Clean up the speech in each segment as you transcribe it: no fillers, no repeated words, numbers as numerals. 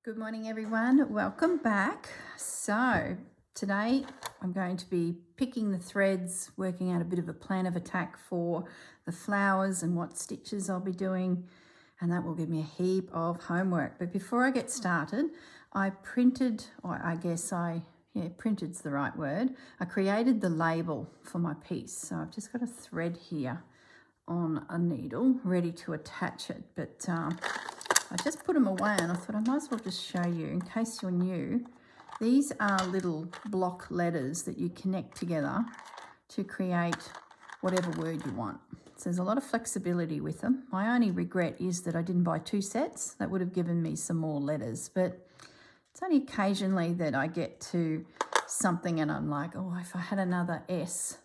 Good morning everyone, welcome back. So today I'm going to be picking the threads, working out a bit of a plan of attack for the flowers and what stitches I'll be doing, and that will give me a heap of homework. But before I get started, I printed, or I guess printed's the right word. I created the label for my piece. So I've just got a thread here on a needle ready to attach it, but I just put them away and I thought I might as well just show you in case you're new. These are little block letters that you connect together to create whatever word you want. So there's a lot of flexibility with them. My only regret is that I didn't buy two sets. That would have given me some more letters, but it's only occasionally that I get to something and I'm like, oh, if I had another S,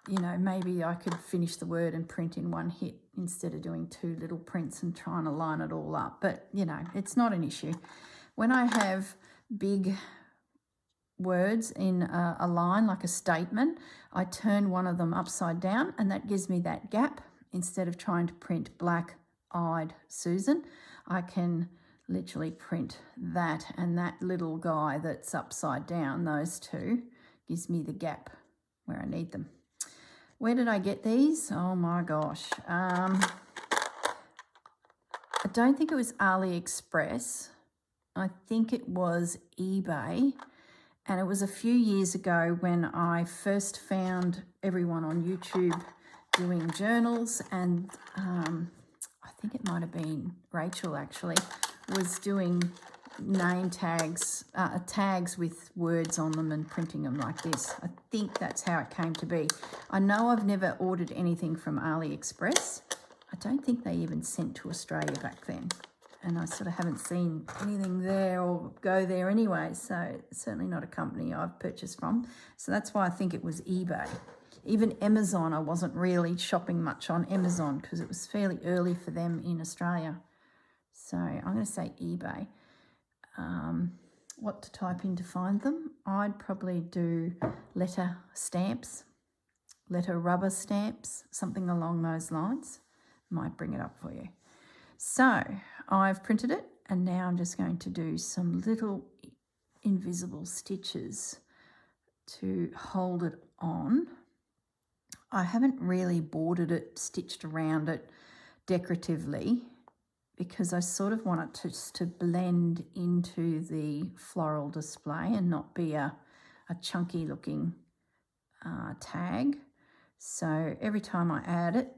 you know, maybe I could finish the word and print in one hit instead of doing two little prints and trying to line it all up. But, you know, it's not an issue. When I have big words in a line, like a statement, I turn one of them upside down and that gives me that gap. Instead of trying to print black-eyed Susan, I can literally print that, and that little guy that's upside down, those two, gives me the gap where I need them. Where did I get these? Oh my gosh. I don't think it was AliExpress. I think it was eBay. And it was a few years ago when I first found everyone on YouTube doing journals, and I think it might have been Rachel actually, was doing name tags, tags with words on them and printing them like this. I think that's how it came to be. I know I've never ordered anything from AliExpress. I don't think they even sent to Australia back then. And I sort of haven't seen anything there or go there anyway. So it's certainly not a company I've purchased from. So that's why I think it was eBay. Even Amazon, I wasn't really shopping much on Amazon because it was fairly early for them in Australia. So I'm going to say eBay. What to type in to find them? I'd probably do letter stamps, letter rubber stamps, something along those lines. Might bring it up for you. So I've printed it, and now I'm just going to do some little invisible stitches to hold it on. I haven't really bordered it, stitched around it decoratively, because I sort of want it to blend into the floral display and not be a chunky looking tag. So every time I add it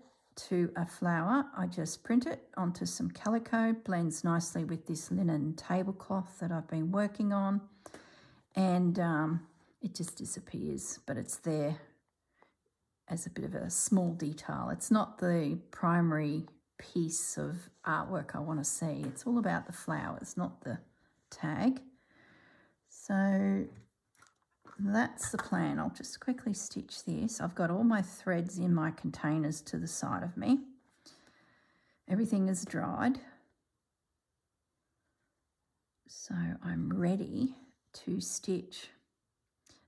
to a flower, I just print it onto some calico, blends nicely with this linen tablecloth that I've been working on, and it just disappears, but it's there as a bit of a small detail. It's not the primary piece of artwork I want to see. It's all about the flowers, not the tag. So that's the plan. I'll just quickly stitch this. I've got all my threads in my containers to the side of me. Everything is dried. So I'm ready to stitch.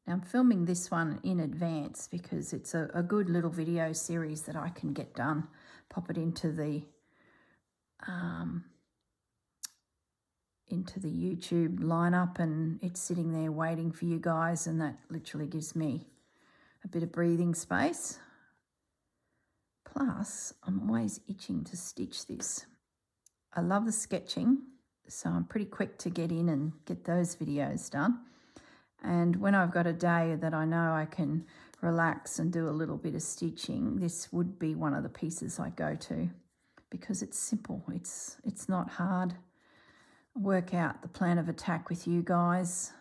Now I'm filming this one in advance because it's a good little video series that I can get done. Pop it into the YouTube lineup, and it's sitting there waiting for you guys, and that literally gives me a bit of breathing space. Plus, I'm always itching to stitch this. I love the sketching, so I'm pretty quick to get in and get those videos done. And when I've got a day that I know I can relax and do a little bit of stitching, this would be one of the pieces I go to because it's simple. It's not hard. Work out the plan of attack with you guys.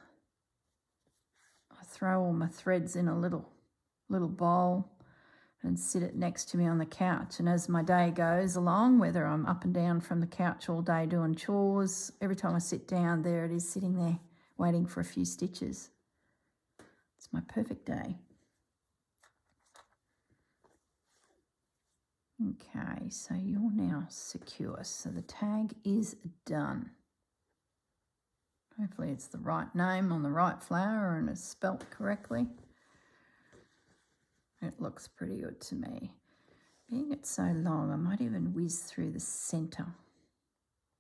I throw all my threads in a little bowl and sit it next to me on the couch. And as my day goes along, whether I'm up and down from the couch all day doing chores, every time I sit down, there it is sitting there waiting for a few stitches. It's my perfect day. Okay, so you're now secure. So the tag is done. Hopefully it's the right name on the right flower and it's spelt correctly. It looks pretty good to me. Being it's so long, I might even whiz through the centre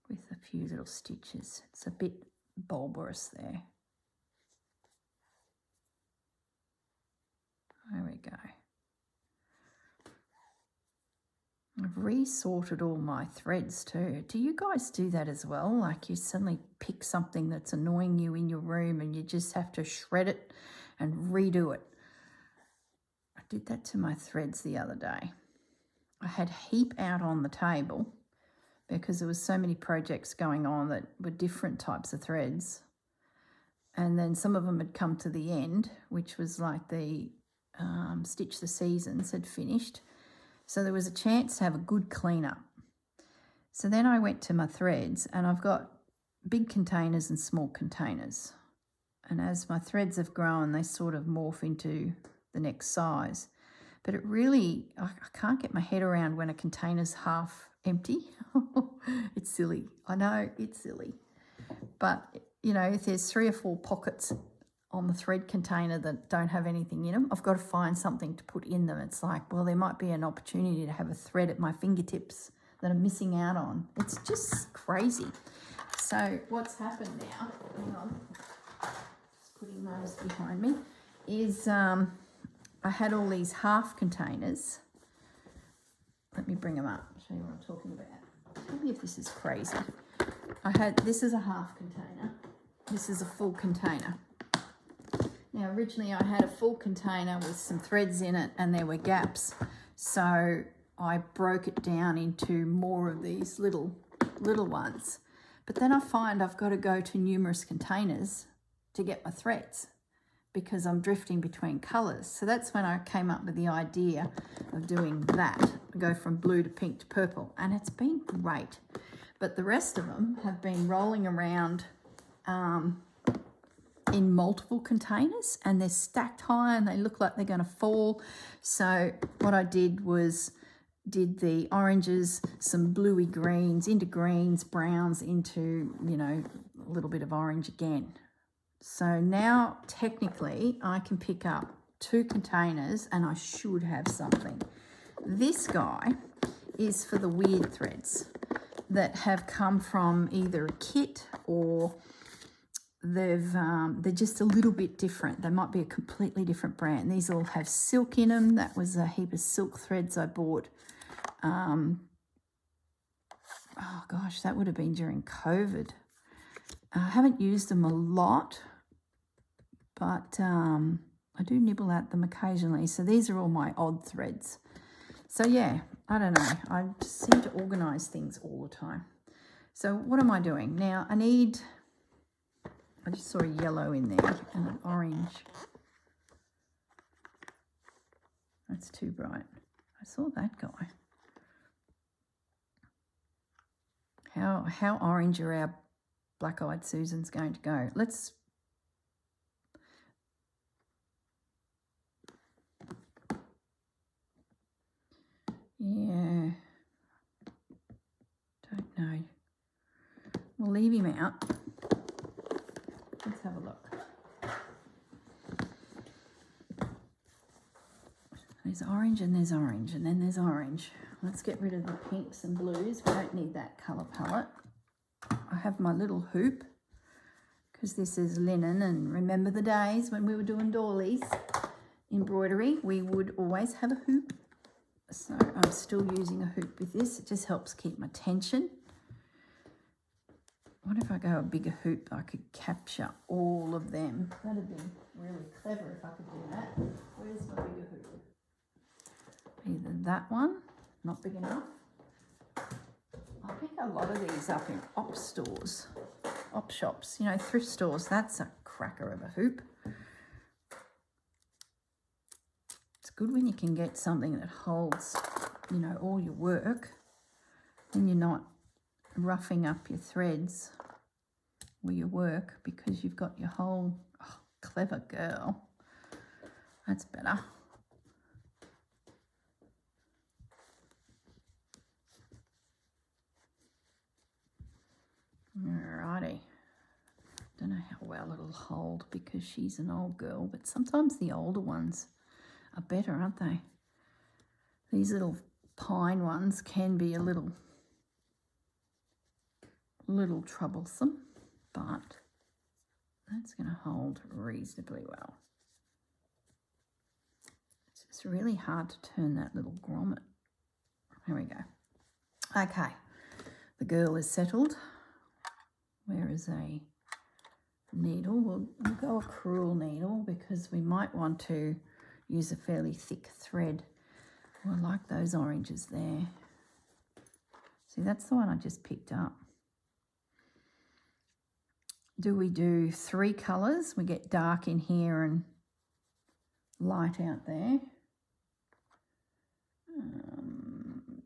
with a few little stitches. It's a bit bulbous there. There we go. I've resorted all my threads too. Do you guys do that as well? Like you suddenly pick something that's annoying you in your room and you just have to shred it and redo it. I did that to my threads the other day. I had heap out on the table because there was so many projects going on that were different types of threads. And then some of them had come to the end, which was like the Stitch the Seasons had finished. So there was a chance to have a good clean up. So then I went to my threads, and I've got big containers and small containers. And as my threads have grown, they sort of morph into the next size. But it really, I can't get my head around when a container's half empty. It's silly. I know, it's silly. But, you know, if there's 3 or 4 pockets on the thread container that don't have anything in them, I've got to find something to put in them. It's like, well, there might be an opportunity to have a thread at my fingertips that I'm missing out on. It's just crazy. So what's happened now, hang on, just putting those behind me, is I had all these half containers. Let me bring them up, show you what I'm talking about. Tell me if this is crazy. This is a half container. This is a full container. Now, originally I had a full container with some threads in it and there were gaps. So I broke it down into more of these little ones. But then I find I've got to go to numerous containers to get my threads because I'm drifting between colours. So that's when I came up with the idea of doing that. I go from blue to pink to purple, and it's been great. But the rest of them have been rolling around in multiple containers, and they're stacked high and they look like they're going to fall. So what I did was did the oranges, some bluey greens into greens, browns into, you know, a little bit of orange again. So now technically I can pick up 2 containers and I should have something. This guy is for the weird threads that have come from either a kit or they're just a little bit different. They might be a completely different brand. These all have silk in them. That was a heap of silk threads I bought. Oh gosh, that would have been during COVID. I haven't used them a lot, but I do nibble at them occasionally. So these are all my odd threads. So yeah, I don't know. I just seem to organise things all the time. So what am I doing? Now I just saw a yellow in there and an orange. That's too bright. I saw that guy. How orange are our black-eyed Susans going to go? Yeah. Don't know. We'll leave him out. Let's have a look. There's orange and there's orange and then there's orange. Let's get rid of the pinks and blues. We don't need that colour palette. I have my little hoop because this is linen, and remember the days when we were doing doilies embroidery, we would always have a hoop. So I'm still using a hoop with this. It just helps keep my tension. What if I go a bigger hoop? I could capture all of them. That'd be really clever if I could do that. Where's my bigger hoop? Either that one, not big enough. I pick a lot of these up in op stores, op shops, you know, thrift stores. That's a cracker of a hoop. It's good when you can get something that holds, you know, all your work and you're not roughing up your threads or your work because you've got your whole, oh, clever girl. That's better. Alrighty. Don't know how well it'll hold because she's an old girl, but sometimes the older ones are better, aren't they? These little pine ones can be a little little troublesome, but that's going to hold reasonably well. It's just really hard to turn that little grommet. There we go. Okay, the girl is settled. Where is a needle? We'll go a crewel needle because we might want to use a fairly thick thread. Oh, I like those oranges there. See, that's the one I just picked up. Do we do 3 colours? We get dark in here and light out there.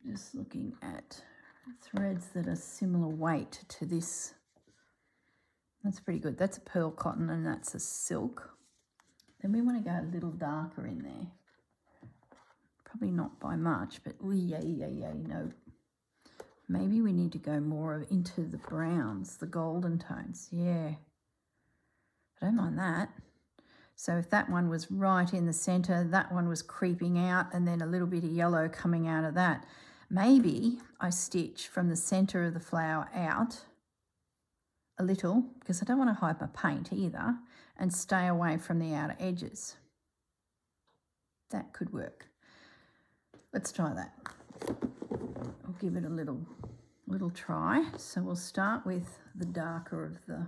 Just looking at threads that are similar weight to this. That's pretty good. That's a pearl cotton and that's a silk. Then we want to go a little darker in there. Probably not by much, but no. Maybe we need to go more into the browns, the golden tones. Yeah, I don't mind that. So if that one was right in the centre, that one was creeping out and then a little bit of yellow coming out of that. Maybe I stitch from the centre of the flower out a little, because I don't want to hide my paint either, and stay away from the outer edges. That could work. Let's try that. I'll give it a little try. So we'll start with the darker of the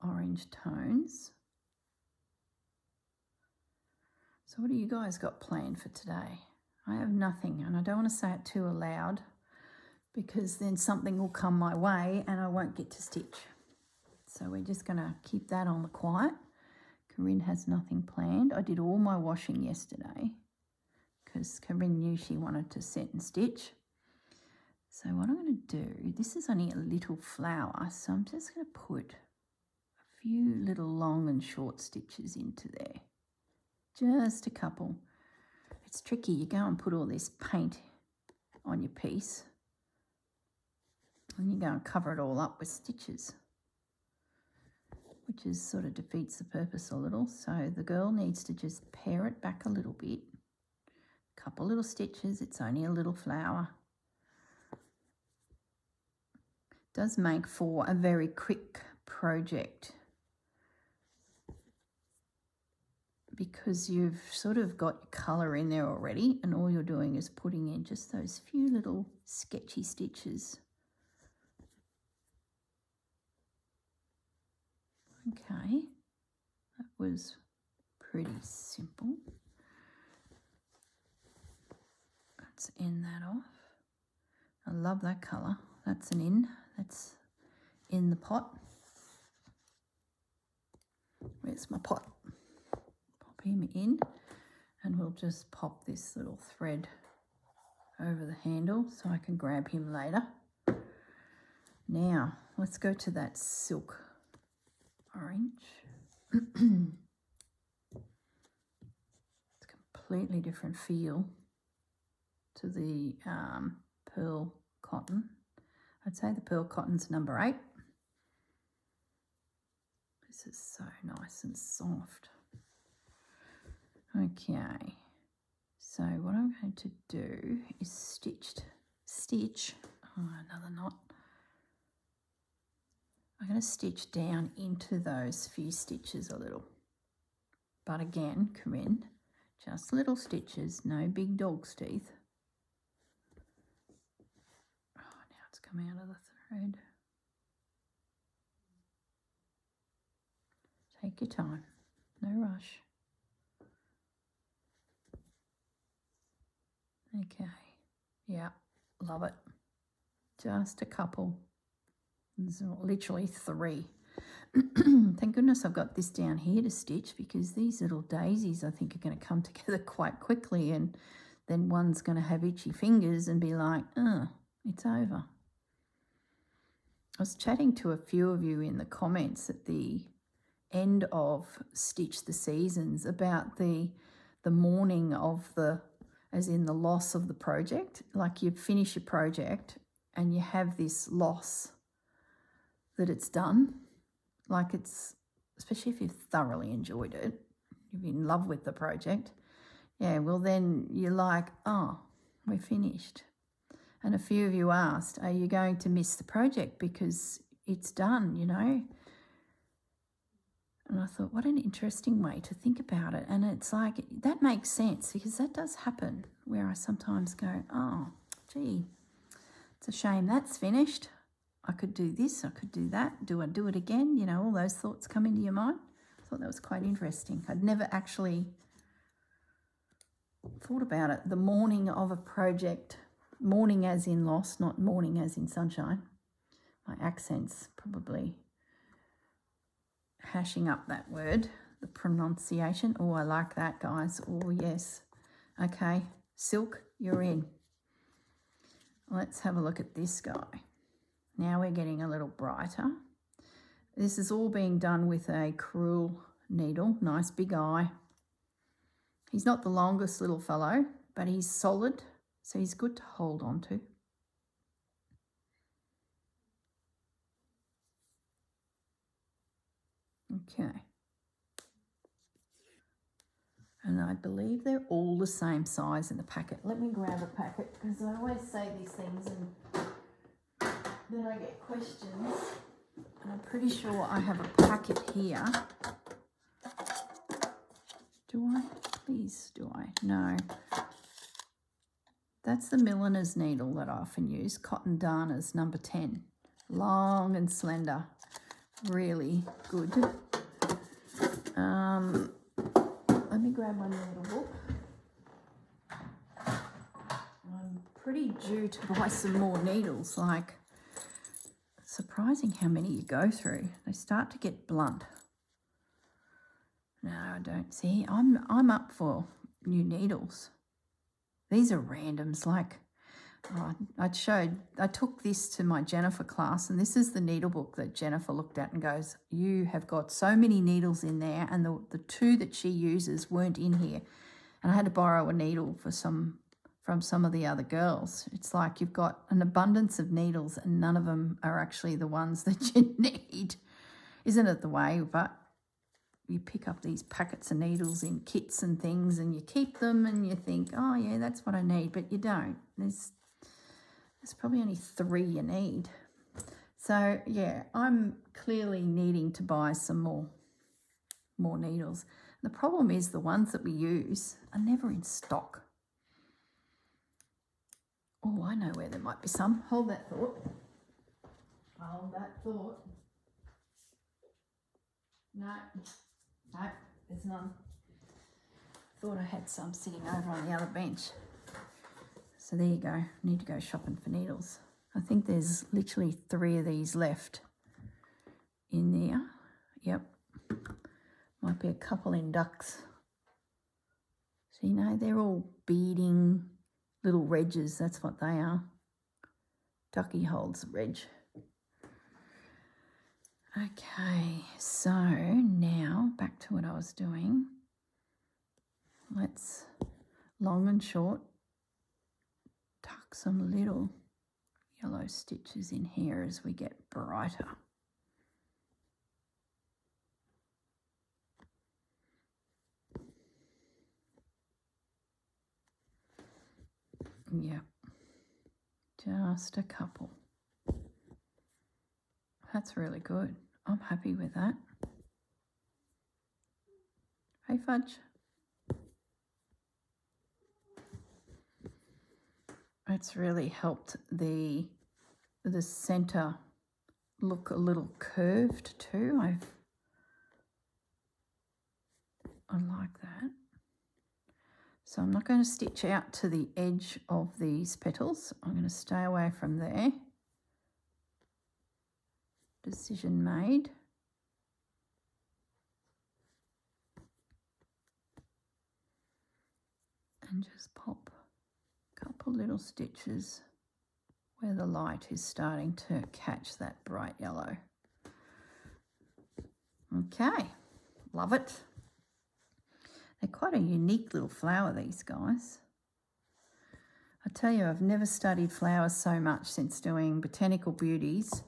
orange tones. So what do you guys got planned for today? I have nothing, and I don't want to say it too aloud because then something will come my way and I won't get to stitch. So we're just going to keep that on the quiet. Corrine has nothing planned. I did all my washing yesterday because Corrine knew she wanted to set and stitch. So what I'm going to do, this is only a little flower, so I'm just going to put a few little long and short stitches into there. Just a couple. It's tricky. You go and put all this paint on your piece and you go and cover it all up with stitches, which is sort of defeats the purpose a little. So the girl needs to just pare it back a little bit. Couple little stitches. It's only a little flower. Does make for a very quick project because you've sort of got your colour in there already and all you're doing is putting in just those few little sketchy stitches. Okay, that was pretty simple. Let's end that off. I love that colour. That's an in. That's in the pot. Where's my pot? Pop him in and we'll just pop this little thread over the handle so I can grab him later. Now, let's go to that silk orange. It's a completely different feel to the pearl cotton. I'd say the pearl cotton's number 8. This is so nice and soft. Okay, so what I'm going to do is stitch, oh, another knot. I'm going to stitch down into those few stitches a little. But again, Corrine, just little stitches, no big dog's teeth. Oh, now it's come out of the thread. Take your time, no rush. Okay, yeah, love it. Just a couple. There's literally 3. Thank goodness I've got this down here to stitch because these little daisies I think are going to come together quite quickly and then one's going to have itchy fingers and be like, it's over. I was chatting to a few of you in the comments at the end of Stitch the Seasons about the mourning of the, as in the loss of the project. Like you finish your project and you have this loss that it's done. Like it's, especially if you've thoroughly enjoyed it, you're in love with the project. Yeah, well then you're like, oh, we're finished. And a few of you asked, are you going to miss the project because it's done, you know? And I thought, what an interesting way to think about it. And it's like, that makes sense, because that does happen, where I sometimes go, oh, gee, it's a shame that's finished. I could do this, I could do that. Do I do it again? You know, all those thoughts come into your mind. I thought that was quite interesting. I'd never actually thought about it. The morning of a project, morning as in lost, not morning as in sunshine. My accent's probably hashing up that word, the pronunciation. Oh, I like that, guys. Oh, yes. Okay, Silk, you're in. Let's have a look at this guy. Now we're getting a little brighter. This is all being done with a crewel needle. Nice big eye. He's not the longest little fellow, but he's solid, so he's good to hold on to. Okay. And I believe they're all the same size in the packet. Let me grab a packet, because I always say these things and then I get questions. And I'm pretty sure I have a packet here. Do I? Please, do I? No. That's the milliner's needle that I often use, Cotton Darners number 10. Long and slender. Really good. Let me grab my needle book. I'm pretty due to buy some more needles. Like, surprising how many you go through. They start to get blunt. No, I don't see. I'm up for new needles. These are randoms. Like, I took this to my Jennifer class, and this is the needle book that Jennifer looked at and goes, you have got so many needles in there, and the two that she uses weren't in here. And I had to borrow a needle from some of the other girls. It's like you've got an abundance of needles and none of them are actually the ones that you need. Isn't it the way? But you pick up these packets of needles in kits and things, and you keep them and you think, oh yeah, that's what I need, but you don't. There's probably only 3 you need. So yeah, I'm clearly needing to buy some more needles. The problem is the ones that we use are never in stock. Oh, I know where there might be some. Hold that thought. Hold that thought. No, there's none. Thought I had some sitting over on the other bench. So there you go. Need to go shopping for needles. I think there's literally 3 of these left in there. Yep. Might be a couple in ducks. So, you know, they're all beading little redges. That's what they are. Ducky holds reg. Okay, so now back to what I was doing. Let's, long and short, tuck some little yellow stitches in here as we get brighter. Yep, just a couple. That's really good. I'm happy with that. Hey, Fudge. It's really helped the centre look a little curved too. I like that. So I'm not going to stitch out to the edge of these petals. I'm going to stay away from there. Decision made. And just pop a couple little stitches where the light is starting to catch that bright yellow. Okay, love it. They're quite a unique little flower, these guys. I tell you, I've never studied flowers so much since doing Botanical Beauties.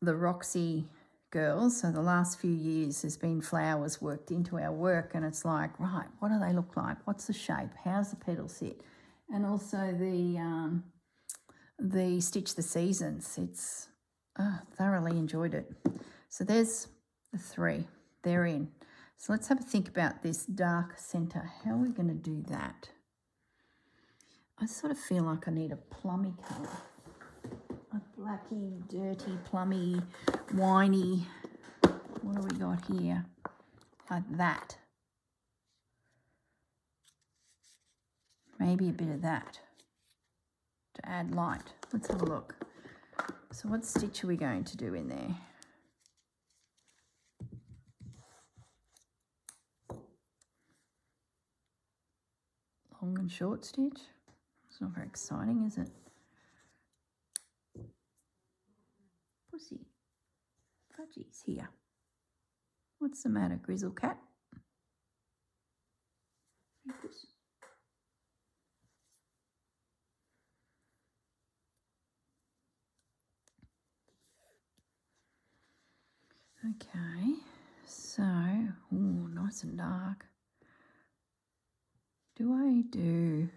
The Roxy girls, so the last few years has been flowers worked into our work, and it's like, right, what do they look like? What's the shape? How's the petal sit? and also the Stitch the Seasons. It's thoroughly enjoyed it. So there's the 3. They're in. So let's have a think about this dark centre. How are we going to do that? I sort of feel like I need a plummy colour. A blacky, dirty, plummy, winey. What do we got here? Like that. Maybe a bit of that to add light. Let's have a look. So what stitch are we going to do in there? Long and short stitch. It's not very exciting, is it? Pussy. Fudgy's here. What's the matter, Grizzle Cat? Hey, puss. Okay, so, ooh, nice and dark. How do I do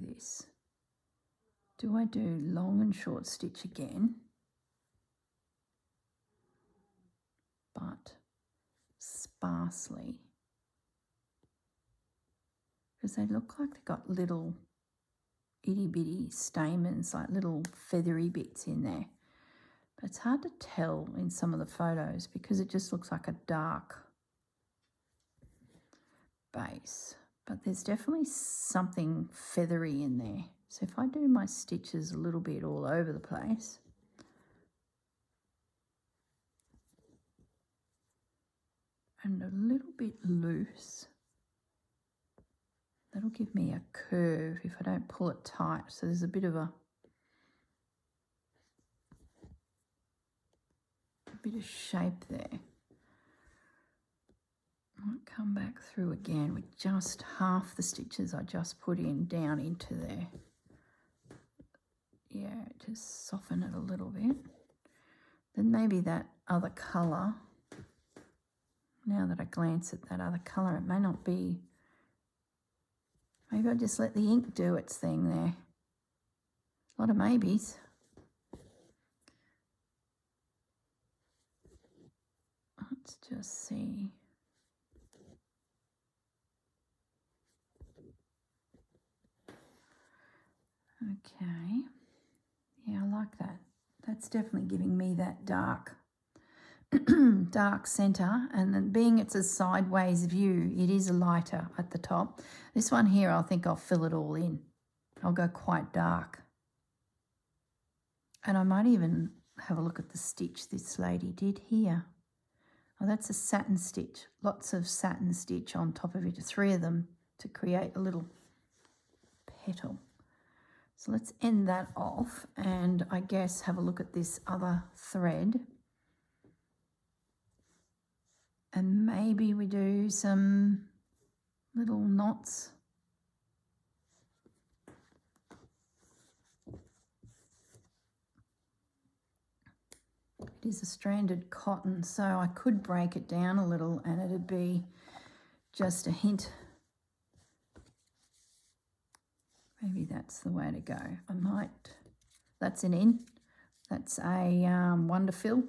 this? Do I do long and short stitch again, but sparsely? Because they look like they've got little itty bitty stamens, like little feathery bits in there. But it's hard to tell in some of the photos because it just looks like a dark base. But there's definitely something feathery in there. So if I do my stitches a little bit all over the place, and a little bit loose, that'll give me a curve if I don't pull it tight. So there's a bit of shape there. Might come back through again with just half the stitches I just put in down into there. Yeah, just soften it a little bit. Then maybe that other colour, now that I glance at that other colour, it may not be, maybe I just let the ink do its thing there. A lot of maybes. Let's just see. Okay. Yeah, I like that. That's definitely giving me that dark dark centre, and then being it's a sideways view, it is lighter at the top. This one here, I think I'll fill it all in. I'll go quite dark. And I might even have a look at the stitch this lady did here. Oh, that's a satin stitch. Lots of satin stitch on top of it, 3 of them to create a little petal. So let's end that off and I guess have a look at this other thread. And maybe we do some little knots. It is a stranded cotton, so I could break it down a little and it'd be just a hint. Maybe that's the way to go. I might, that's an in. That's a Wonder Fill.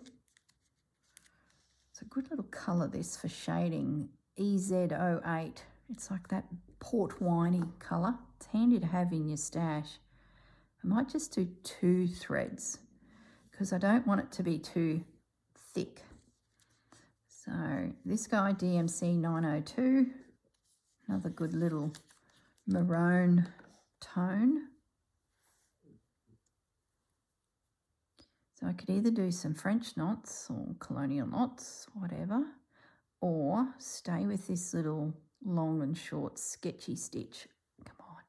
It's a good little colour this for shading, EZ08. It's like that port winey colour. It's handy to have in your stash. I might just do 2 threads because I don't want it to be too thick. So this guy, DMC 902, another good little maroon tone. So I could either do some French knots or colonial knots, whatever, or stay with this little long and short sketchy stitch. Come on.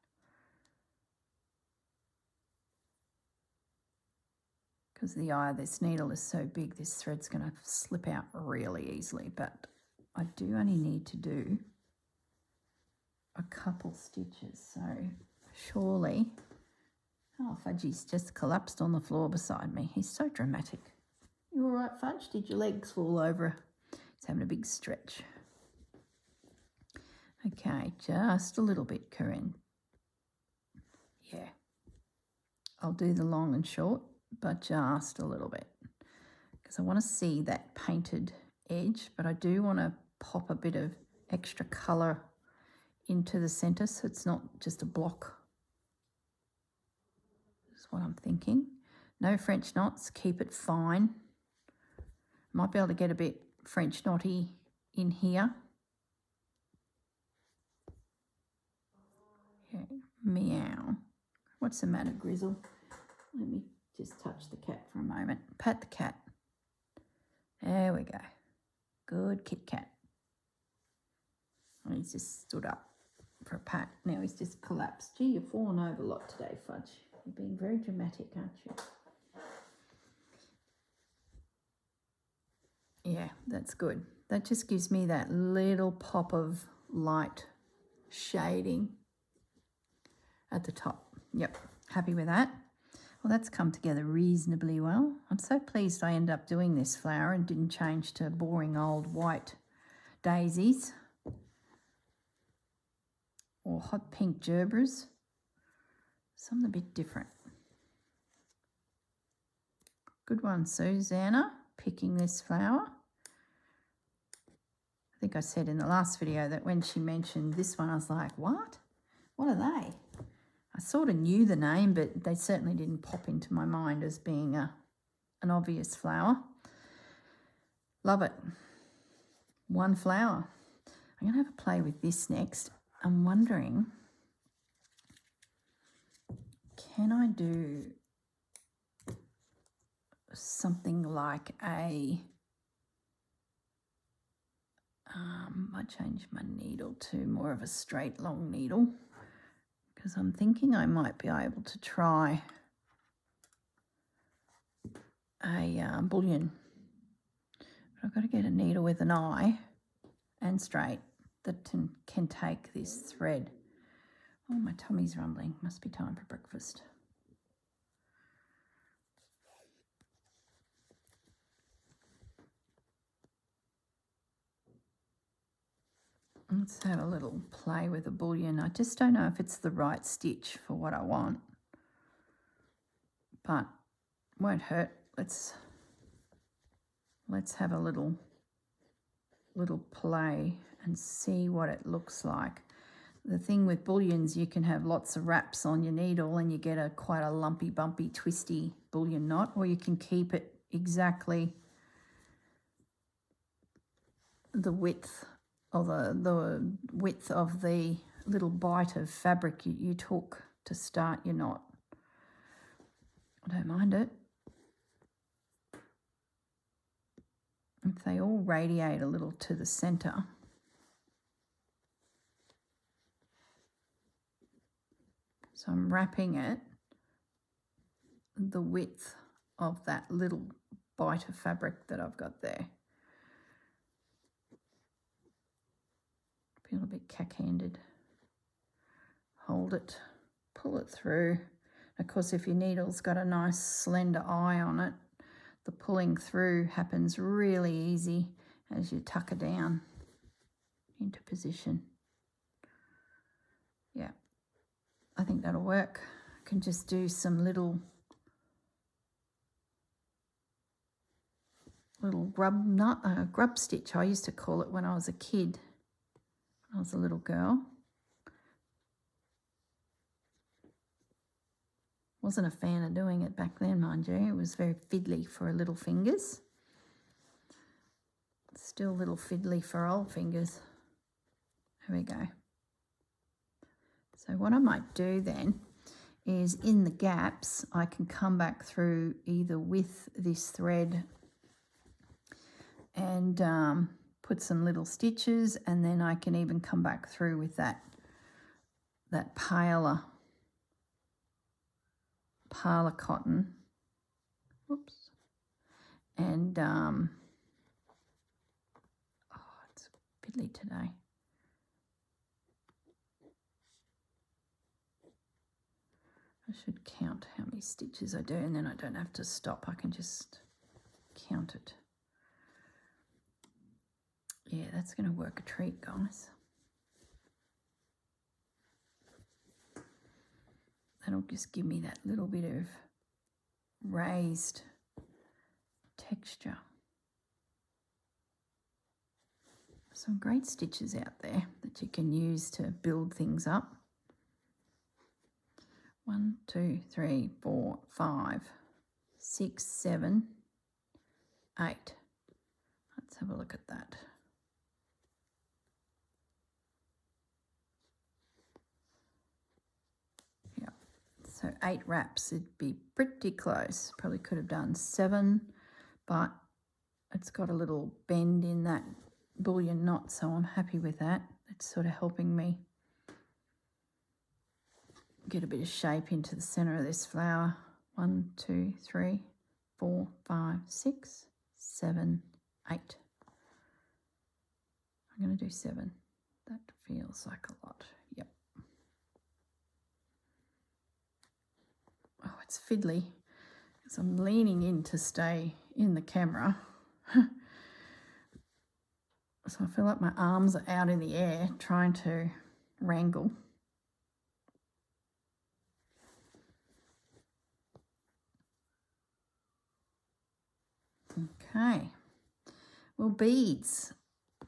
Because the eye of this needle is so big, this thread's going to slip out really easily, but I do only need to do a couple stitches, so surely. Oh, Fudgy's just collapsed on the floor beside me. He's so dramatic. You all right, Fudge? Did your legs fall over? He's having a big stretch. Okay, just a little bit, Corrine. Yeah. I'll do the long and short, but just a little bit. Because I want to see that painted edge, but I do want to pop a bit of extra colour into the centre so it's not just a block. That's what I'm thinking. No French knots, keep it fine. Might be able to get a bit French knotty in here. Yeah. Meow. What's the matter, Grizzle? Let me just touch the cat for a moment. Pat the cat. There we go. Good Kit Kat. He's just stood up for a pat. Now he's just collapsed. Gee, you've fallen over a lot today, Fudge. You're being very dramatic, aren't you? Yeah, that's good. That just gives me that little pop of light shading at the top. Yep, happy with that. Well, that's come together reasonably well. I'm so pleased I ended up doing this flower and didn't change to boring old white daisies or hot pink gerbers. Something a bit different. Good one, Susanna, picking this flower. I think I said in the last video that when she mentioned this one, I was like, what? What are they? I sort of knew the name, but they certainly didn't pop into my mind as being an obvious flower. Love it. One flower. I'm going to have a play with this next. I'm wondering, can I do something like a... I changed my needle to more of a straight long needle because I'm thinking I might be able to try a bullion. But I've got to get a needle with an eye and straight that can take this thread. Oh, my tummy's rumbling. Must be time for breakfast. Let's have a little play with a bullion. I just don't know if it's the right stitch for what I want, but won't hurt. Let's have a little play and see what it looks like. The thing with bullions, you can have lots of wraps on your needle and you get quite a lumpy, bumpy, twisty bullion knot, or you can keep it exactly the width or the width of the little bite of fabric you took to start your knot. I don't mind it. If they all radiate a little to the centre. So I'm wrapping it the width of that little bite of fabric that I've got there. Feel a bit cack-handed. Hold it, pull it through. Of course, if your needle's got a nice slender eye on it, the pulling through happens really easy as you tuck it down into position. Yeah, I think that'll work. I can just do some little grub stitch, I used to call it when I was a kid. I was a little girl. Wasn't a fan of doing it back then, mind you. It was very fiddly for little fingers. Still little fiddly for old fingers. Here we go. So what I might do then is in the gaps, I can come back through either with this thread and put some little stitches, and then I can even come back through with that paler cotton. Whoops. And oh, it's fiddly today. I should count how many stitches I do, and then I don't have to stop. I can just count it. Yeah, that's going to work a treat, guys. That'll just give me that little bit of raised texture. Some great stitches out there that you can use to build things up. 1, 2, 3, 4, 5, 6, 7, 8. Let's have a look at that. Yeah, so 8 wraps, it'd be pretty close. Probably could have done 7, but it's got a little bend in that bullion knot, so I'm happy with that. It's sort of helping me get a bit of shape into the centre of this flower. 1, 2, 3, 4, 5, 6, 7, 8. I'm going to do 7. That feels like a lot. Yep. Oh, it's fiddly because I'm leaning in to stay in the camera. So I feel like my arms are out in the air trying to wrangle. Okay. Well, beads.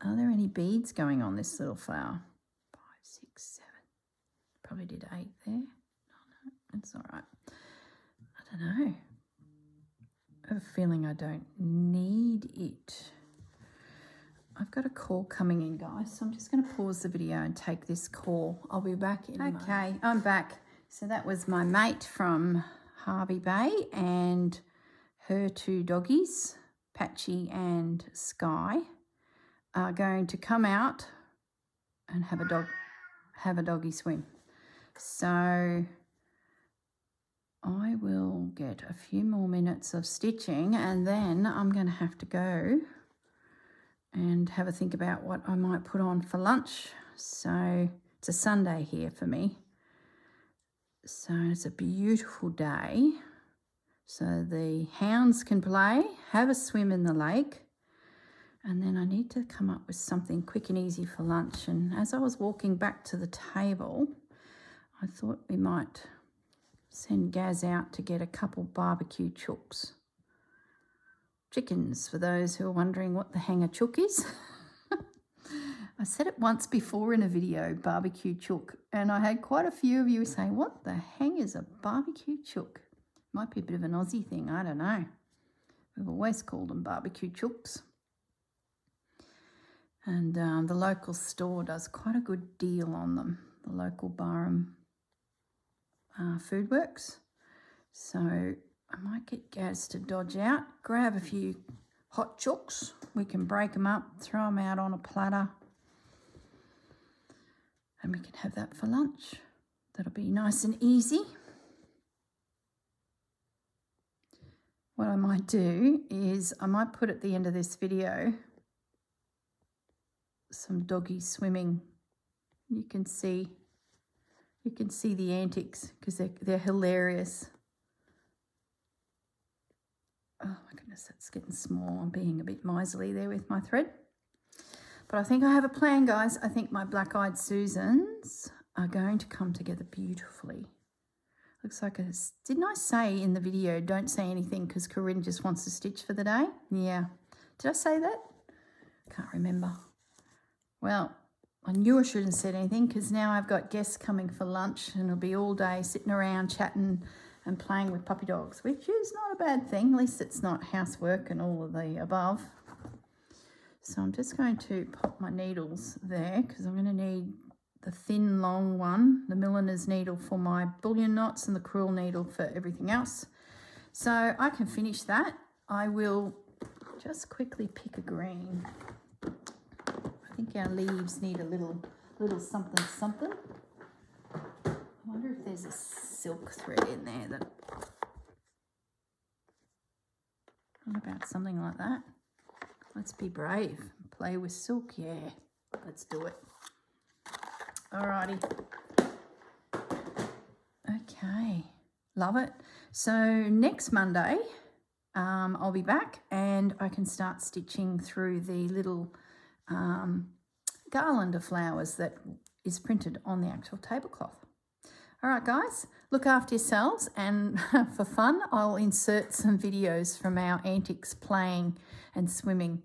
Are there any beads going on this little flower? 5, 6, 7. Probably did 8 there. Oh, no, it's all right. I don't know. I have a feeling I don't need it. I've got a call coming in, guys, so I'm just going to pause the video and take this call. I'll be back in a moment. Okay, I'm back. So that was my mate from Hervey Bay and her 2 doggies, Patchy and Sky, are going to come out and have a doggy swim. So I will get a few more minutes of stitching and then I'm going to have to go and have a think about what I might put on for lunch. So it's a Sunday here for me. So it's a beautiful day. So the hounds can play, have a swim in the lake, and then I need to come up with something quick and easy for lunch. And as I was walking back to the table, I thought we might send Gaz out to get a couple barbecue chooks. Chickens, for those who are wondering what the hang a chook is. I said it once before in a video, barbecue chook, and I had quite a few of you say, what the hang is a barbecue chook? Might be a bit of an Aussie thing, I don't know. We've always called them barbecue chooks. And the local store does quite a good deal on them, the local Barham Food Works. So I might get Gaz to dodge out, grab a few hot chooks. We can break them up, throw them out on a platter, and we can have that for lunch. That'll be nice and easy. What I might do is I might put at the end of this video some doggies swimming. You can see the antics because they're hilarious. Oh my goodness, that's getting small. I'm being a bit miserly there with my thread. But I think I have a plan, guys. I think my black-eyed Susans are going to come together beautifully. Looks like didn't I say in the video, don't say anything because Corrine just wants to stitch for the day? Yeah. Did I say that? Can't remember. Well, I knew I shouldn't have said anything because now I've got guests coming for lunch and it'll be all day sitting around chatting and playing with puppy dogs, which is not a bad thing. At least it's not housework and all of the above. So I'm just going to pop my needles there because I'm going to need the thin, long one, the milliner's needle for my bullion knots and the crewel needle for everything else. So I can finish that. I will just quickly pick a green. I think our leaves need a little something something. I wonder if there's a silk thread in there that... What about something like that? Let's be brave. Play with silk, yeah. Let's do it. Alrighty. Okay. Love it. So next Monday, I'll be back and I can start stitching through the little garland of flowers that is printed on the actual tablecloth. All right, guys, look after yourselves, and for fun, I'll insert some videos from our antics playing and swimming.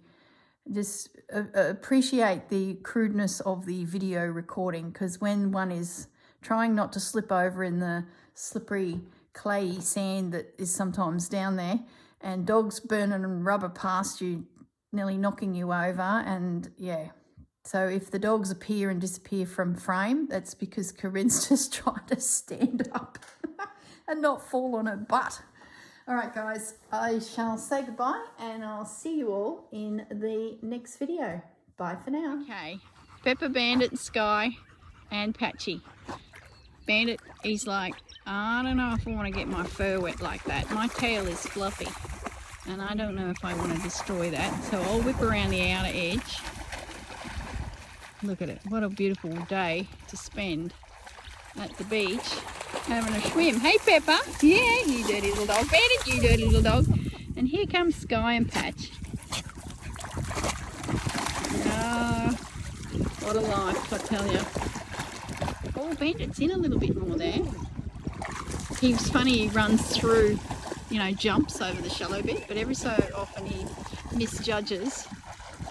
Just appreciate the crudeness of the video recording, because when one is trying not to slip over in the slippery clayey sand that is sometimes down there, and dogs burning rubber past you, nearly knocking you over, and yeah. So if the dogs appear and disappear from frame, that's because Corrine's just trying to stand up and not fall on her butt. All right, guys, I shall say goodbye, and I'll see you all in the next video. Bye for now. Okay, Pepper, Bandit, Sky, and Patchy. Bandit, he's like, I don't know if I want to get my fur wet like that. My tail is fluffy, and I don't know if I want to destroy that. So I'll whip around the outer edge. Look at it. What a beautiful day to spend at the beach having a swim. Hey, Pepper. Yeah, you dirty little dog. Bandit, you dirty little dog. And here comes Sky and Patch. Oh, what a life, I tell you. Oh, Bandit's in a little bit more there. He's funny, he runs through, you know, jumps over the shallow bit, but every so often he misjudges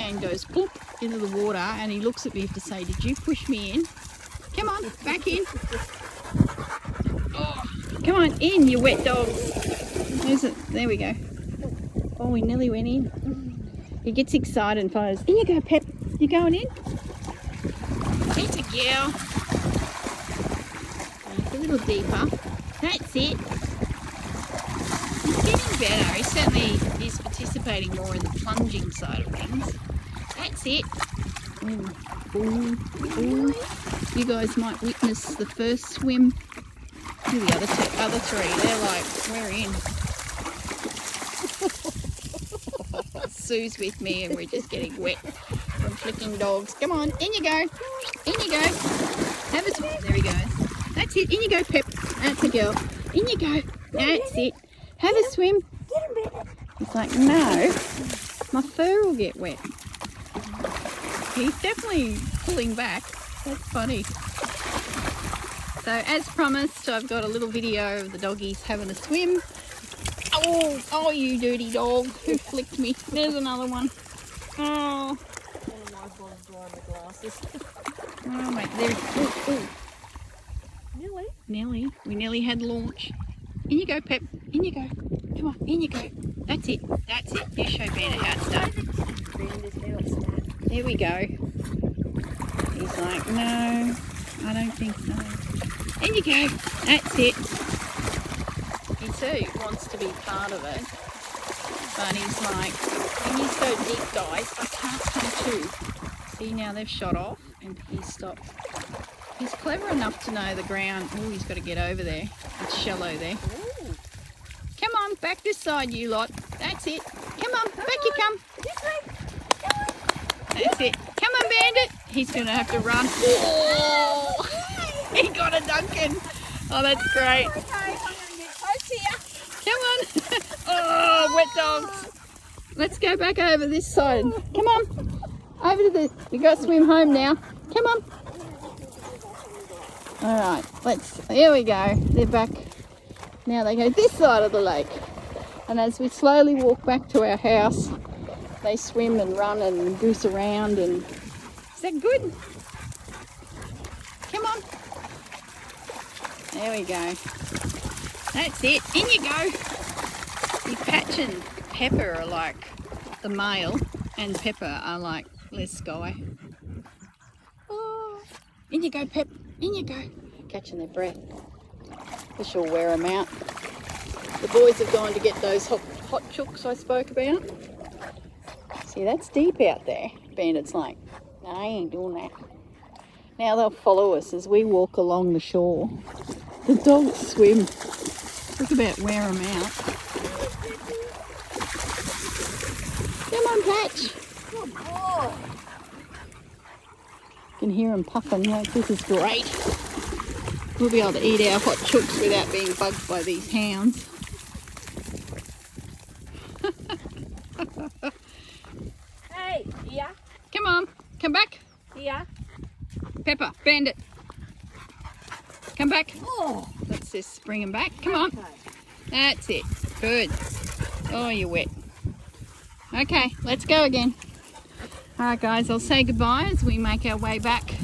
and goes whoop into the water, and he looks at me to say, did you push me in? Come on, back in. Oh, come on, in, you wet dogs. Where's it? There we go. Oh, we nearly went in. He gets excited and follows. In you go, Pep. You going in? It's a girl. It's a little deeper. That's it. He's getting better. He certainly is participating more in the plunging side of things. That's it. Ooh. You guys might witness the first swim. Who are the other three? They're like, we're in. Sue's with me, and we're just getting wet from flicking dogs. Come on, in you go. In you go. Have a swim. There he goes. That's it. In you go, Pep. That's a girl. In you go. That's it. Have a swim. He's like, no, my fur will get wet. He's definitely pulling back. That's funny. So as promised, I've got a little video of the doggies having a swim. Oh, you dirty dog. Who flicked me? There's another one. Oh. One of my boys drying the glasses. Oh, mate. There's... Ooh. Nearly. We nearly had launch. In you go, Pep. In you go. Come on, in you go. That's it. That's it. You show Bandit how it's done. There we go. He's like, no, I don't think so. In you go. That's it. He too wants to be part of it. But he's like, when you go deep dive, I can't come too. See, now they've shot off and he's stopped. He's clever enough to know the ground. Oh, he's got to get over there. It's shallow there. Ooh. Come on, back this side, you lot. That's it. Come on, back you come. That's it. Come on, Bandit. He's going to have to run. Oh, he got a Duncan. Oh, that's great. Okay, I'm going to get close here. Come on. Oh, wet dogs. Let's go back over this side. Come on. Over to the... You got to swim home now. Come on. All right, here we go. They're back. Now they go this side of the lake. And as we slowly walk back to our house, they swim and run and goose around. And is that good? Come on. There we go. That's it. In you go. See, Patch and Pepper are like the male, and Pepper are like less Sky. Oh. In you go, Pep. In you go. Catching their breath. This will wear them out. The boys have gone to get those hot chooks I spoke about. See, that's deep out there. Bandit's like, no, I ain't doing that. Now they'll follow us as we walk along the shore. The dogs swim. Look about wear them out. Come on, Patch. Oh. You can hear them puffing. Like, this is great. We'll be able to eat our hot chooks without being bugged by these hounds. Hey, yeah. Come on, come back. Yeah. Pepper, Bandit. Come back. Oh, Let's just bring them back. Come on. That's it. Good. Oh, you're wet. Okay, let's go again. All right, guys, I'll say goodbye as we make our way back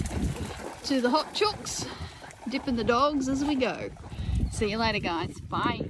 to the hot chooks, dipping the dogs as we go. See you later, guys. Bye.